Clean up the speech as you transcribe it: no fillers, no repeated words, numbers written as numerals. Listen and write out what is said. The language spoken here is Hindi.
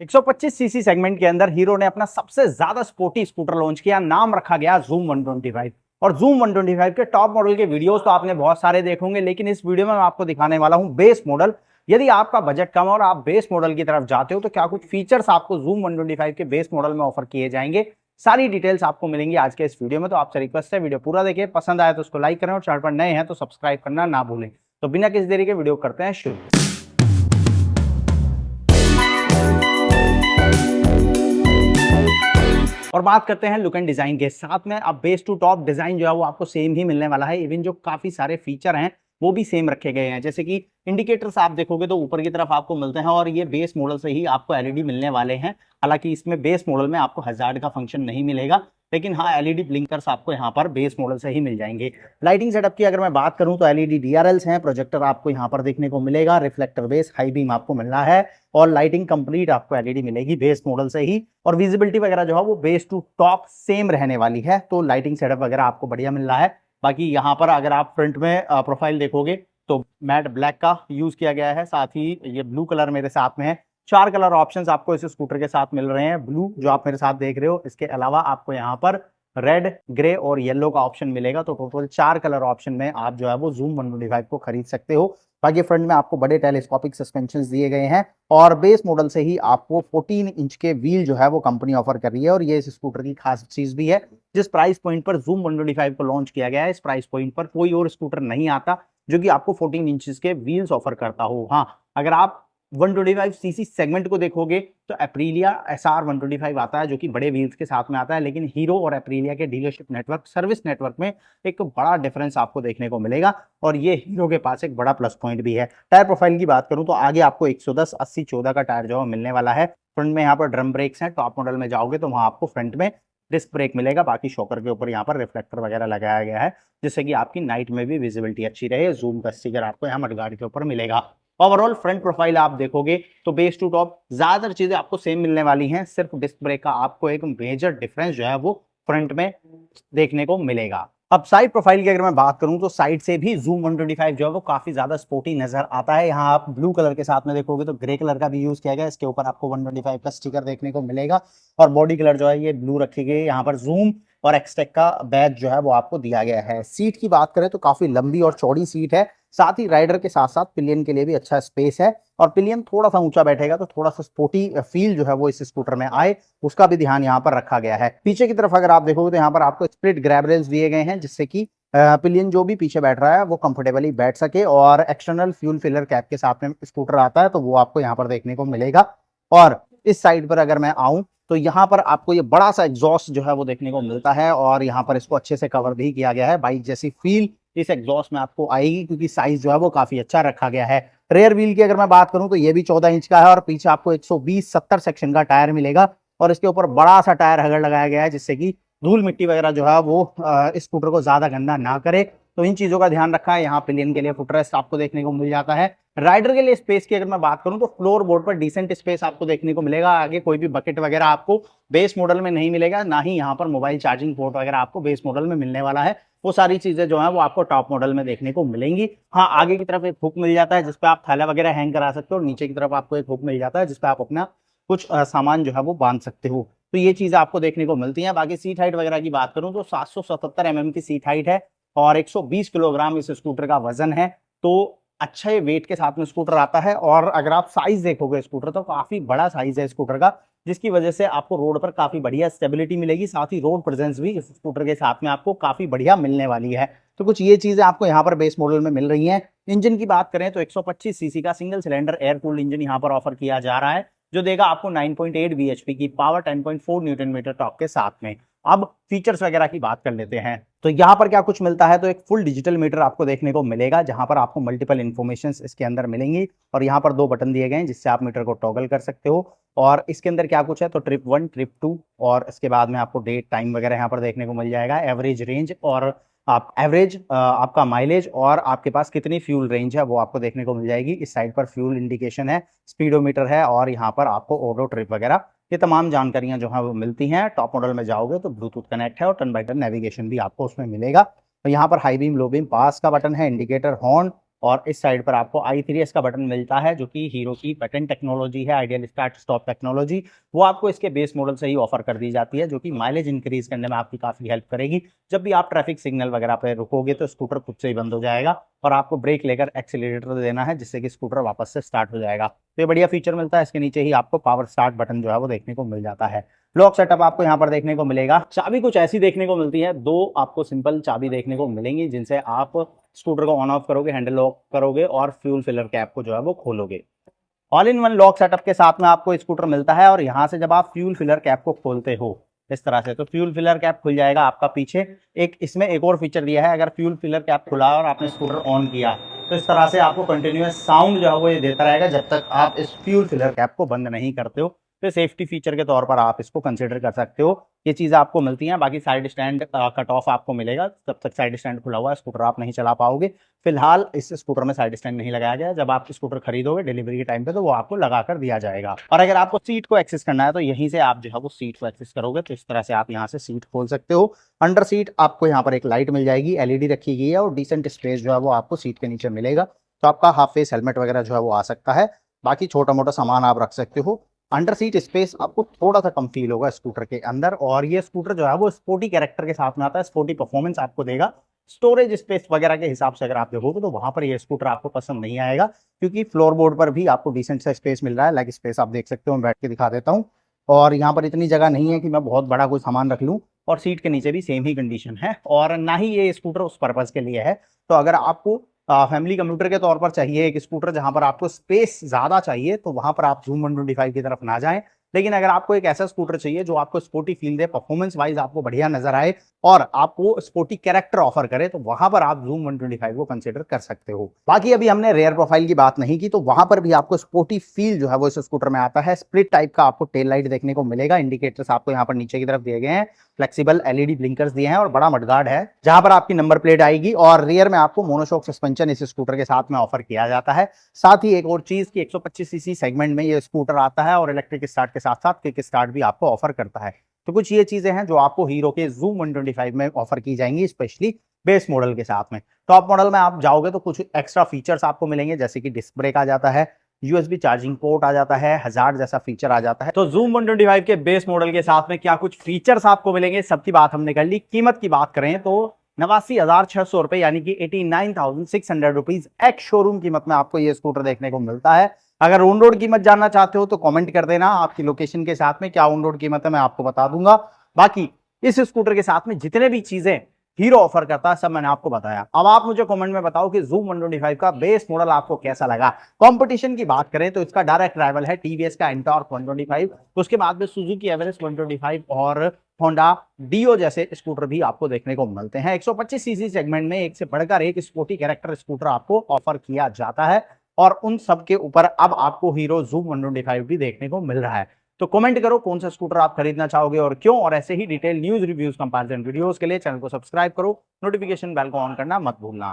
125 सीसी सेगमेंट के अंदर हीरो ने अपना सबसे ज्यादा स्पोर्टी स्कूटर लॉन्च किया। नाम रखा गया जूम 125। और जूम 125 के टॉप मॉडल के वीडियोस तो आपने बहुत सारे देखोगे, लेकिन इस वीडियो में मैं आपको दिखाने वाला हूं बेस मॉडल। यदि आपका बजट कम है और आप बेस मॉडल की तरफ जाते हो तो क्या कुछ फीचर्स आपको जूम 125 के बेस मॉडल में ऑफर किए जाएंगे, सारी डिटेल्स आपको मिलेंगी आज के इस वीडियो में। तो आपसे रिक्वेस्ट है वीडियो पूरा देखिए, पसंद आए तो उसको लाइक करें और चैनल पर नए हैं तो सब्सक्राइब करना ना भूलें। तो बिना किसी देरी के वीडियो करते हैं शुरू। और बात करते हैं लुक एंड डिजाइन के साथ में। अब बेस टू टॉप डिजाइन जो है वो आपको सेम ही मिलने वाला है। इवन जो काफी सारे फीचर हैं वो भी सेम रखे गए हैं, जैसे कि इंडिकेटर्स आप देखोगे तो ऊपर की तरफ आपको मिलते हैं और ये बेस मॉडल से ही आपको एलईडी मिलने वाले हैं। हालांकि इसमें बेस मॉडल में आपको हजार्ड का फंक्शन नहीं मिलेगा, लेकिन हाँ एलईडी ब्लिंकर्स आपको यहाँ पर बेस मॉडल से ही मिल जाएंगे। लाइटिंग सेटअप की अगर मैं बात करूं तो एलईडी डीआरएल्स हैं, प्रोजेक्टर आपको यहाँ पर देखने को मिलेगा, रिफ्लेक्टर बेस हाई बीम आपको मिल रहा है और लाइटिंग कंप्लीट आपको एलईडी मिलेगी बेस मॉडल से ही। और विजिबिलिटी वगैरह जो है वो बेस टू टॉप सेम रहने वाली है, तो लाइटिंग सेटअप वगैरह आपको बढ़िया मिल रहा है। बाकी यहाँ पर अगर आप फ्रंट में प्रोफाइल देखोगे तो मैट ब्लैक का यूज किया गया है, साथ ही ये ब्लू कलर मेरे साथ में है। 4 कलर ऑप्शंस आपको इस स्कूटर के साथ मिल रहे हैं। ब्लू जो आप मेरे साथ देख रहे हो, इसके अलावा आपको यहाँ पर रेड, ग्रे और येलो का ऑप्शन मिलेगा। तो टोटल 4 कलर ऑप्शन में आप जो है वो जूम 125 को खरीद सकते हो। बाकी फ्रंट में आपको बड़े टेलीस्कोपिक सस्पेंशन दिए गए हैं और बेस मॉडल से ही आपको 14 इंच के व्हील जो है वो कंपनी ऑफर कर रही है। और ये इस स्कूटर की खास चीज भी है, जिस प्राइस पॉइंट पर जूम 125 को लॉन्च किया गया है, इस प्राइस पॉइंट पर कोई और स्कूटर नहीं आता जो कि आपको 14 इंचेस के व्हील्स ऑफर करता हो। हाँ, अगर आप 125 सीसी सेगमेंट को देखोगे तो एप्रिलिया एसआर 125 आता है जो कि बड़े व्हील्स के साथ में आता है, लेकिन हीरो और एप्रिलिया के डीलरशिप नेटवर्क, सर्विस नेटवर्क में एक बड़ा डिफरेंस आपको देखने को मिलेगा और ये हीरो के पास एक बड़ा प्लस पॉइंट भी है। टायर प्रोफाइल की बात करूं तो आगे आपको 110 80 14 का टायर जो है मिलने वाला है। फ्रंट में यहाँ पर ड्रम ब्रेक्स हैं, टॉप मॉडल में जाओगे तो वहां आपको फ्रंट में डिस्क ब्रेक मिलेगा। बाकी शॉकर के ऊपर यहाँ पर रिफ्लेक्टर वगैरह लगाया गया है, जिससे कि आपकी नाइट में भी विजिबिलिटी अच्छी रहे। जूम का स्टिकर आपको यहाँ मडगार्ड के ऊपर मिलेगा। ओवरऑल फ्रंट प्रोफाइल आप देखोगे तो बेस टू टॉप ज्यादातर चीजें आपको सेम मिलने वाली हैं, सिर्फ डिस्क ब्रेक का आपको एक मेजर डिफरेंस जो है वो फ्रंट में देखने को मिलेगा। अब साइड प्रोफाइल की अगर मैं बात करूं तो साइड से भी जूम 125 जो है वो काफी ज्यादा स्पोर्टी नजर आता है। यहाँ आप ब्लू कलर के साथ में देखोगे तो ग्रे कलर का भी यूज किया गया, इसके ऊपर आपको 125 का स्टिकर देखने को मिलेगा और बॉडी कलर जो है ये ब्लू रखी गई। यहाँ पर जूम और एक्सटेक का बैज जो है वो आपको दिया गया है। सीट की बात करें तो काफी लंबी और चौड़ी सीट है, साथ ही राइडर के साथ साथ पिलियन के लिए भी अच्छा स्पेस है और पिलियन थोड़ा सा ऊंचा बैठेगा तो थोड़ा सा स्पोर्टी फील जो है वो इस स्कूटर में आए, उसका भी ध्यान यहाँ पर रखा गया है। पीछे की तरफ अगर आप देखोगे तो यहाँ पर आपको स्प्लिट ग्रैब रेल्स दिए गए हैं, जिससे कि पिलियन जो भी पीछे बैठ रहा है वो कंफर्टेबली बैठ सके। और एक्सटर्नल फ्यूल फिलर कैप के साथ में स्कूटर आता है तो वो आपको यहाँ पर देखने को मिलेगा। और इस साइड पर अगर मैं आऊं तो यहाँ पर आपको ये बड़ा सा एग्जॉस्ट जो है वो देखने को मिलता है और यहाँ पर इसको अच्छे से कवर भी किया गया है। बाइक जैसी फील इस एग्जॉस्ट में आपको आएगी, क्योंकि साइज जो है वो काफी अच्छा रखा गया है। रेयर व्हील की अगर मैं बात करूं तो ये भी 14 इंच का है और पीछे आपको 120/70 सेक्शन का टायर मिलेगा और इसके ऊपर बड़ा सा टायर हगर लगाया गया है, जिससे कि धूल मिट्टी वगैरह जो है वो स्कूटर को ज्यादा गंदा ना करे। तो इन चीजों का ध्यान रखा है। यहाँ पिलियन के लिए फुटरेस्ट आपको देखने को मिल जाता है। राइडर के लिए स्पेस की अगर मैं बात करूं तो फ्लोर बोर्ड पर डिसेंट स्पेस आपको देखने को मिलेगा। आगे कोई भी बकेट वगैरह आपको बेस मॉडल में नहीं मिलेगा, ना ही यहाँ पर मोबाइल चार्जिंग पोर्ट वगैरह आपको बेस मॉडल में मिलने वाला है। वो सारी चीजें जो है वो आपको टॉप मॉडल में देखने को मिलेंगी। हाँ, आगे की तरफ एक हुक मिल जाता है जिसपे आप थैला वगैरह हैंग करा सकते हो और नीचे की तरफ आपको एक हुक मिल जाता है जिसपे आप अपना कुछ सामान जो है वो बांध सकते हो। तो ये चीजें आपको देखने को मिलती हैं। बाकी सीट हाइट वगैरह की बात करूं तो 777 mm की सीट हाइट है और 120 किलोग्राम इस स्कूटर का वजन है। तो अच्छे वेट के साथ में स्कूटर आता है और अगर आप साइज देखोगे स्कूटर तो काफी बड़ा साइज है स्कूटर का, जिसकी वजह से आपको रोड पर काफी बढ़िया स्टेबिलिटी मिलेगी। साथ ही रोड प्रेजेंस भी इस स्कूटर के साथ में आपको काफी बढ़िया मिलने वाली है। तो कुछ ये चीजें आपको यहाँ पर बेस मॉडल में मिल रही हैं। इंजन की बात करें तो 125 सीसी का single cylinder air cooled engine यहाँ पर ऑफर किया जा रहा है, जो देगा आपको 9.8 bhp की पावर, 10.4 न्यूटन मीटर टॉर्क के साथ में। अब फीचर्स वगैरह की बात कर लेते हैं तो यहाँ पर क्या कुछ मिलता है। तो एक फुल डिजिटल मीटर आपको देखने को मिलेगा, जहां पर आपको मल्टीपल इन्फॉर्मेशन इसके अंदर मिलेंगी और यहाँ पर 2 बटन दिए गए हैं जिससे आप मीटर को टॉगल कर सकते हो। और इसके अंदर क्या कुछ है तो ट्रिप 1, ट्रिप 2 और इसके बाद में आपको डेट टाइम वगैरह यहाँ पर देखने को मिल जाएगा। एवरेज रेंज और आप एवरेज आपका माइलेज और आपके पास कितनी फ्यूल रेंज है वो आपको देखने को मिल जाएगी। इस साइड पर फ्यूल इंडिकेशन है, स्पीडोमीटर है और यहाँ पर आपको ऑटो ट्रिप वगैरह ये तमाम जानकारियां जो है वो मिलती हैं। टॉप मॉडल में जाओगे तो ब्लूटूथ कनेक्ट है और टर्न बाय टर्न नेविगेशन भी आपको उसमें मिलेगा। तो यहाँ पर हाई बीम, लो बीम, पास का बटन है, इंडिकेटर, हॉर्न और इस साइड पर आपको i3s का बटन मिलता है, जो कि हीरो की पैटेंट टेक्नोलॉजी है, आइडियल स्टार्ट स्टॉप टेक्नोलॉजी। वो आपको इसके बेस मॉडल से ही ऑफर कर दी जाती है, जो कि माइलेज इंक्रीज करने में आपकी काफी हेल्प करेगी। जब भी आप ट्रैफिक सिग्नल वगैरह पे रुकोगे तो स्कूटर खुद से ही बंद हो जाएगा और आपको ब्रेक लेकर एक्सीलरेटर देना है, जिससे कि स्कूटर वापस से स्टार्ट हो जाएगा। तो ये बढ़िया फीचर मिलता है। इसके नीचे ही आपको पावर स्टार्ट बटन जो है वो देखने को मिल जाता है। लॉक सेटअप आपको यहाँ पर देखने को मिलेगा। चाबी कुछ ऐसी देखने को मिलती है, दो आपको सिंपल चाबी देखने को मिलेंगी, जिनसे आप स्कूटर को ऑन ऑफ करोगे, हैंडल लॉक करोगे और फ्यूल फिलर कैप को जो है वो खोलोगे। All in one lock setup के साथ में आपको स्कूटर मिलता है। और यहाँ से जब आप फ्यूल फिलर कैप को खोलते हो इस तरह से, तो फ्यूल फिलर कैप खुल जाएगा आपका पीछे। इसमें एक और फीचर दिया है, अगर फ्यूल फिलर कैप खुला और आपने स्कूटर ऑन किया तो इस तरह से आपको कंटिन्यूअस साउंड जो है वो ये देता रहेगा जब तक आप इस फ्यूल फिलर कैप को बंद नहीं करते हो। तो सेफ्टी फीचर के तौर पर आप इसको कंसिडर कर सकते हो। ये चीज़ें आपको मिलती हैं। बाकी साइड स्टैंड कट ऑफ आपको मिलेगा, तब तक साइड स्टैंड खुला हुआ है, स्कूटर आप नहीं चला पाओगे। फिलहाल इस स्कूटर में साइड स्टैंड नहीं लगाया गया। जब आप स्कूटर खरीदोगे डिलीवरी के टाइम पे तो वो आपको लगा कर दिया जाएगा। और अगर आपको सीट को एक्सेस करना है तो यहीं से आप जो है वो सीट को एक्सेस करोगे। तो इस तरह से आप यहाँ से सीट खोल सकते हो। अंडर सीट आपको यहाँ पर एक लाइट मिल जाएगी, एलईडी रखी गई है और डिसेंट स्पेस जो है वो आपको सीट के नीचे मिलेगा। तो आपका हाफ फेस हेलमेट वगैरह जो है वो आ सकता है। बाकी छोटा मोटा सामान आप रख सकते हो। अंडर सीट स्पेस आपको थोड़ा सा कम फील होगा स्कूटर के अंदर। और ये स्कूटर जो है वो स्पोर्टी कैरेक्टर के साथ में आता है, स्पोर्टी परफॉर्मेंस आपको देगा। स्टोरेज स्पेस वगैरह के हिसाब से अगर आप देखोगे तो वहां पर ये स्कूटर आपको पसंद नहीं आएगा, क्योंकि फ्लोर बोर्ड पर भी आपको डिसेंट सा स्पेस मिल रहा है। लेग स्पेस आप देख सकते हो, मैं बैठ के दिखा देता हूँ। और यहाँ पर इतनी जगह नहीं है कि मैं बहुत बड़ा कोई सामान रख लूँ। और सीट के नीचे भी सेम ही कंडीशन है, और ना ही ये स्कूटर उस पर्पज के लिए है। तो अगर आपको फैमिली कंप्यूटर के तौर पर चाहिए एक स्कूटर जहां पर आपको स्पेस ज्यादा चाहिए, तो वहां पर आप जूम 125 की तरफ ना जाएं। लेकिन अगर आपको एक ऐसा स्कूटर चाहिए जो आपको स्पोर्टी फील दे, परफॉर्मेंस वाइज आपको बढ़िया नजर आए और आपको स्पोर्टी कैरेक्टर ऑफर करे, तो वहां पर आप जूम 125 को कंसीडर कर सकते हो। बाकी अभी हमने रेयर प्रोफाइल की बात नहीं की, तो वहां पर भी आपको स्पोर्टी फील जो है वो इस स्कूटर में आता है। स्प्लिट टाइप का आपको टेल लाइट देखने को मिलेगा। इंडिकेटर्स आपको यहाँ पर नीचे की तरफ दिए गए हैं, फ्लेक्सिबल एलईडी ब्लिंकर्स दिए हैं और बड़ा मडगार्ड है जहां पर आपकी नंबर प्लेट आएगी। और रियर में आपको मोनोशॉक सस्पेंशन इस स्कूटर के साथ में ऑफर किया जाता है। साथ ही एक और चीज की 125 सीसी सेगमेंट में ये स्कूटर आता है और इलेक्ट्रिक स्टार्ट के साथ साथ किक स्टार्ट भी आपको ऑफर करता है। तो कुछ ये चीजें हैं जो आपको हीरो के जूम 125 में ऑफर की जाएंगी, स्पेशली बेस मॉडल के साथ में। टॉप मॉडल में आप जाओगे तो कुछ एक्स्ट्रा फीचर्स आपको मिलेंगे, जैसे कि डिस्क ब्रेक आ जाता है, यूएसबी चार्जिंग पोर्ट आ जाता है, हजार्ड जैसा फीचर आ जाता है। तो जूम 125 के बेस मॉडल के साथ में क्या कुछ फीचर्स आपको मिलेंगे, सबकी बात हमने कर ली। कीमत की बात करें तो 89,600 रुपए यानी कि 89,600 रुपीज एक्स शोरूम कीमत में आपको ये स्कूटर देखने को मिलता है। अगर ऑन रोड कीमत जानना चाहते हो तो कमेंट कर देना, आपकी लोकेशन के साथ में क्या ऑन रोड कीमत है मैं आपको बता दूंगा। बाकी इस स्कूटर के साथ में जितने भी चीजें हीरो ऑफर करता है सब मैंने आपको बताया। अब आप मुझे कमेंट में बताओ कि जूम 125 का बेस मॉडल आपको कैसा लगा। कंपटीशन की बात करें तो इसका डायरेक्ट राइवल है टीवीएस का एंटॉर्क 125, उसके बाद में सुजुकी एवरेस्ट 125 और होंडा डियो जैसे स्कूटर भी आपको देखने को मिलते हैं। 125 सीसी सेगमेंट में एक से बढ़कर एक स्पोर्टी कैरेक्टर स्कूटर आपको ऑफर किया जाता है और उन सब के ऊपर अब आपको हीरो जूम 125 भी देखने को मिल रहा है। तो कमेंट करो कौन सा स्कूटर आप खरीदना चाहोगे और क्यों। और ऐसे ही detail news reviews comparison videos के लिए चैनल को सब्सक्राइब करो, नोटिफिकेशन बेल को ऑन करना मत भूलना।